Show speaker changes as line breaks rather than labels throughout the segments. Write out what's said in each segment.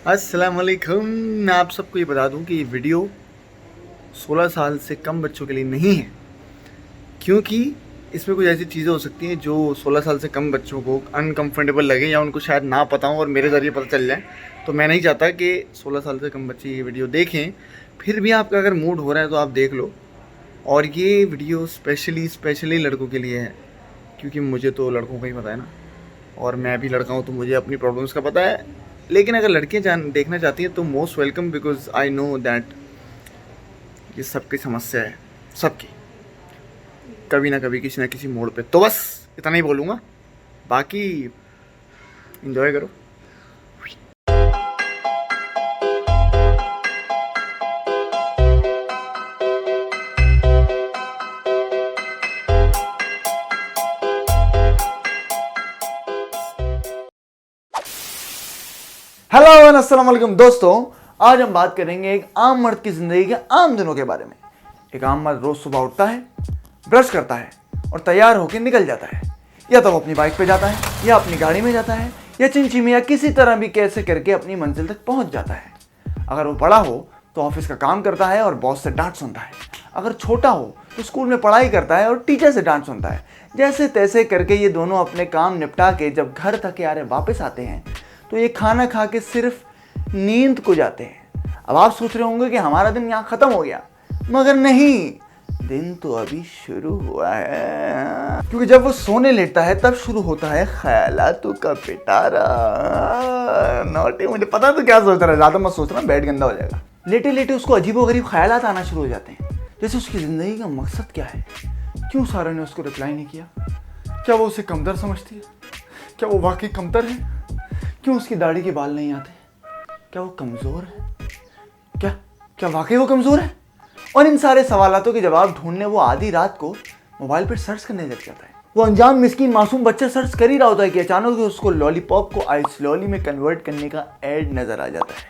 अस्सलाम वालेकुम। मैं आप सबको ये बता दूं कि ये वीडियो 16 साल से कम बच्चों के लिए नहीं है, क्योंकि इसमें कुछ ऐसी चीज़ें हो सकती हैं जो 16 साल से कम बच्चों को अनकंफर्टेबल लगे या उनको शायद ना पता हो और मेरे ज़रिए पता चल जाए। तो मैं नहीं चाहता कि 16 साल से कम बच्चे ये वीडियो देखें। फिर भी आपका अगर मूड हो रहा है तो आप देख लो। और ये वीडियो स्पेशली लड़कों के लिए है, क्योंकि मुझे तो लड़कों का ही पता है ना, और मैं भी लड़का हूँ तो मुझे अपनी प्रॉब्लम्स का पता है। लेकिन अगर लड़कियाँ देखना चाहती हैं तो most welcome, because I know that ये सबकी समस्या है, सबकी, कभी ना कभी किसी ना किसी मोड़ पे। तो बस इतना ही बोलूँगा, बाकी एंजॉय करो। हेलो एंड अस्सलाम वालेकुम दोस्तों, आज हम बात करेंगे एक आम मर्द की ज़िंदगी के आम दिनों के बारे में। एक आम मर्द रोज़ सुबह उठता है, ब्रश करता है और तैयार होकर निकल जाता है। या तो वो अपनी बाइक पे जाता है, या अपनी गाड़ी में जाता है, या चिंची में, या किसी तरह भी कैसे करके अपनी मंजिल तक पहुंच जाता है। अगर वो बड़ा हो तो ऑफिस का काम करता है और बॉस से डांट सुनता है। अगर छोटा हो तो स्कूल में पढ़ाई करता है और टीचर से डांट सुनता है। जैसे तैसे करके ये दोनों अपने काम निपटा के जब घर थके हारे वापस आते हैं तो ये खाना खा के सिर्फ नींद को जाते हैं। अब आप सोच रहे होंगे कि हमारा दिन यहाँ ख़त्म हो गया, मगर नहीं, दिन तो अभी शुरू हुआ है। क्योंकि जब वो सोने लेटता है तब शुरू होता है ख्यालातों का पिटारा। नॉटी, मुझे पता तो क्या सोच रहा है, ज़्यादा मत सोचना, बेड गंदा हो जाएगा। लेटे लेटे उसको अजीबोगरीब ख्यालात आना शुरू हो जाते हैं, जैसे उसकी ज़िंदगी का मकसद क्या है, क्यों सारा ने उसको रिप्लाई नहीं किया, क्या वो उसे कमतर समझती है, क्या वो वाकई कमतर है, क्यों उसकी दाढ़ी के बाल नहीं आते, क्या वो कमज़ोर है, क्या क्या वाकई वो कमज़ोर है। और इन सारे सवालों के जवाब ढूंढने वो आधी रात को मोबाइल पर सर्च करने लग जाता है। वो अनजान मिस्कीन मासूम बच्चा सर्च कर ही रहा होता है कि अचानक उसको लॉलीपॉप को आइस लॉली में कन्वर्ट करने का एड नजर आ जाता है,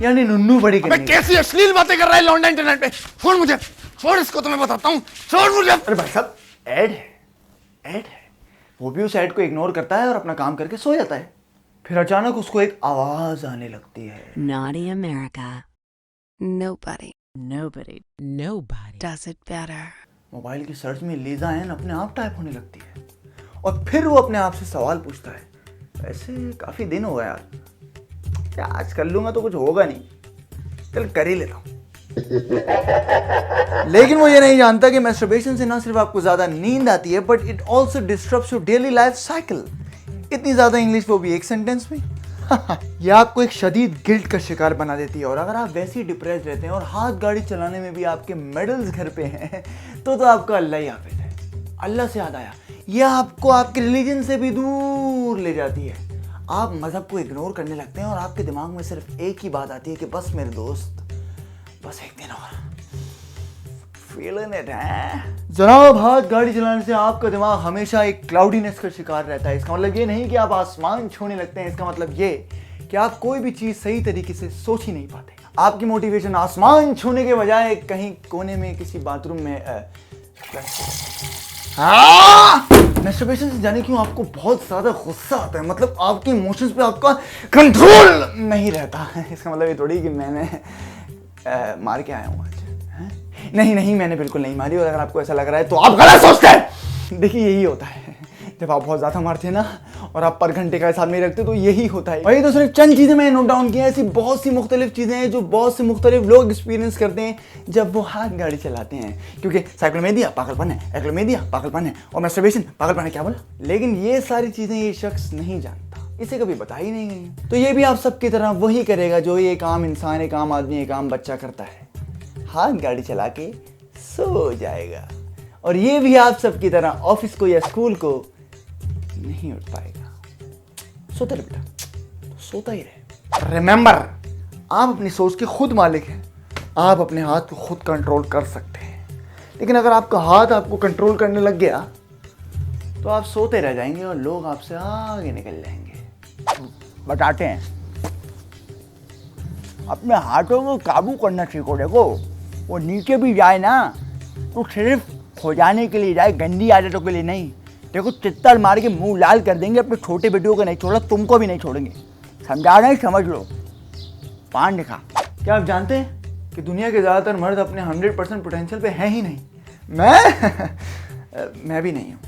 यानी नुन्नू बड़ी करने।
कैसी अश्लील बातें कर रहा है लौंडा इंटरनेट पे। छोड़ मुझे, छोड़ इसको, तो मैं बताता हूँ, छोड़ मुझे।
अरे भाई साहब, एड है। वो भी उस एड को इग्नोर करता है और अपना काम करके सो जाता है। फिर अचानक उसको एक आवाज आने लगती है,
Naughty America. Nobody does it better.
Mobile की सर्च में लीजा एन अपने आप टाइप होने लगती है। और फिर वो अपने आप से सवाल पूछता है, वैसे काफी दिन हो गया यार, क्या आज कर लूंगा तो कुछ होगा नहीं, चल कर ही लेता हूँ। लेकिन वो ये नहीं जानता कि मैस्टरबेशन से ना सिर्फ आपको ज्यादा नींद आती है, but it also disturbs your daily life cycle. इतनी ज्यादा इंग्लिश वो भी एक सेंटेंस में। ये आपको एक शदीद गिल्ट का शिकार बना देती है। और अगर आप वैसे ही डिप्रेस रहते हैं और हाथ गाड़ी चलाने में भी आपके मेडल्स घर पे हैं तो आपका अल्लाह ही हाफिज है। अल्लाह से याद आया, यह आपको आपके रिलीजन से भी दूर ले जाती है। आप मजहब को इग्नोर करने लगते हैं और आपके दिमाग में सिर्फ एक ही बात आती है कि बस मेरे दोस्त, बस एक दिन और फीलिंग इट है। जनाब, हाथ गाड़ी चलाने से आपका दिमाग हमेशा एक क्लाउडीनेस का शिकार रहता है। इसका मतलब ये नहीं कि आप आसमान छूने लगते हैं, इसका मतलब ये कि आप कोई भी चीज सही तरीके से सोच ही नहीं पाते। आपकी मोटिवेशन आसमान छूने के बजाय कहीं कोने में किसी बाथरूम में मैस्टरबेशन से जाने क्यों आपको बहुत ज्यादा गुस्सा आता है, मतलब आपके इमोशंस पे आपका कंट्रोल नहीं रहता है। इसका मतलब ये थोड़ी कि मैंने मार के आया हूँ आज। नहीं, मैंने बिल्कुल नहीं मारी। और अगर आपको ऐसा लग रहा है तो आप गलत सोचते हैं। देखिए, यही होता है जब आप बहुत ज्यादा मारते हैं ना और आप पर घंटे का हिसाब नहीं रखते, तो यही होता है। वही तो सिर्फ चंद चीजें मैंने नोट डाउन की हैं। ऐसी बहुत सी मुख्तलिफ चीजें हैं जो बहुत से मुख्तलिफ लोग एक्सपीरियंस करते हैं जब वो हाथ गाड़ी चलाते हैं। क्योंकि साइक्लोमेडिया पागलपन है, एक्लोमेडिया पागलपन है, और मैस्टरबेशन पागलपन है। क्या बोला? लेकिन ये सारी चीजें ये शख्स नहीं जानता, इसे कभी बता ही नहीं गई। तो ये भी आप सबकी तरह वही करेगा जो ये एक आम इंसान, एक आम आदमी, एक आम बच्चा करता है, हाथ गाड़ी चला के सो जाएगा। और ये भी आप सबकी तरह ऑफिस को या स्कूल को नहीं उठ पाएगा। सोता रहे बेटा, सोता ही रहे। रिमेंबर, आप अपनी सोच के खुद मालिक हैं। आप अपने हाथ को खुद कंट्रोल कर सकते हैं। लेकिन अगर आपका हाथ आपको कंट्रोल करने लग गया तो आप सोते रह जाएंगे और लोग आपसे आगे निकल जाएंगे।
बताते हैं, अपने हाथों को काबू करना सीखो। देखो, वो नीचे भी जाए ना तो सिर्फ खो जाने के लिए जाए, गंदी आदतों के लिए नहीं। देखो, चित्तर मार के मुंह लाल कर देंगे, अपने छोटे बेटियों को नहीं छोड़ा, तुमको भी नहीं छोड़ेंगे। समझा रहे हैं? समझ लो। पान दिखा।
क्या आप जानते हैं कि दुनिया के ज़्यादातर मर्द अपने 100% पोटेंशियल पे हैं ही नहीं। मैं भी नहीं हूँ,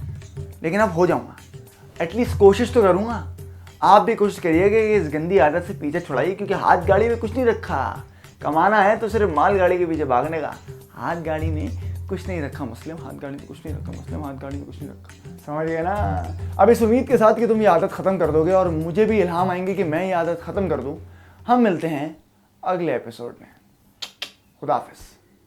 लेकिन अब हो जाऊँगा। एटलीस्ट कोशिश तो करूँगा। आप भी कोशिश करिएगा कि इस गंदी आदत से पीछे छुड़ाइए, क्योंकि हाथ गाड़ी में कुछ नहीं रखा। कमाना है तो सिर्फ माल गाड़ी के पीछे भागने का। हाथ गाड़ी में कुछ नहीं रखा मुस्लिम, हाथ गाड़ी में कुछ नहीं रखा मुस्लिम, हाथ गाड़ी में कुछ नहीं रखा। समझ गए ना। अब इस उम्मीद के साथ कि तुम ये आदत ख़त्म कर दोगे और मुझे भी इल्हाम आएंगे कि मैं ये आदत ख़त्म कर दूँ, हम मिलते हैं अगले एपिसोड में। खुदा हाफिज़।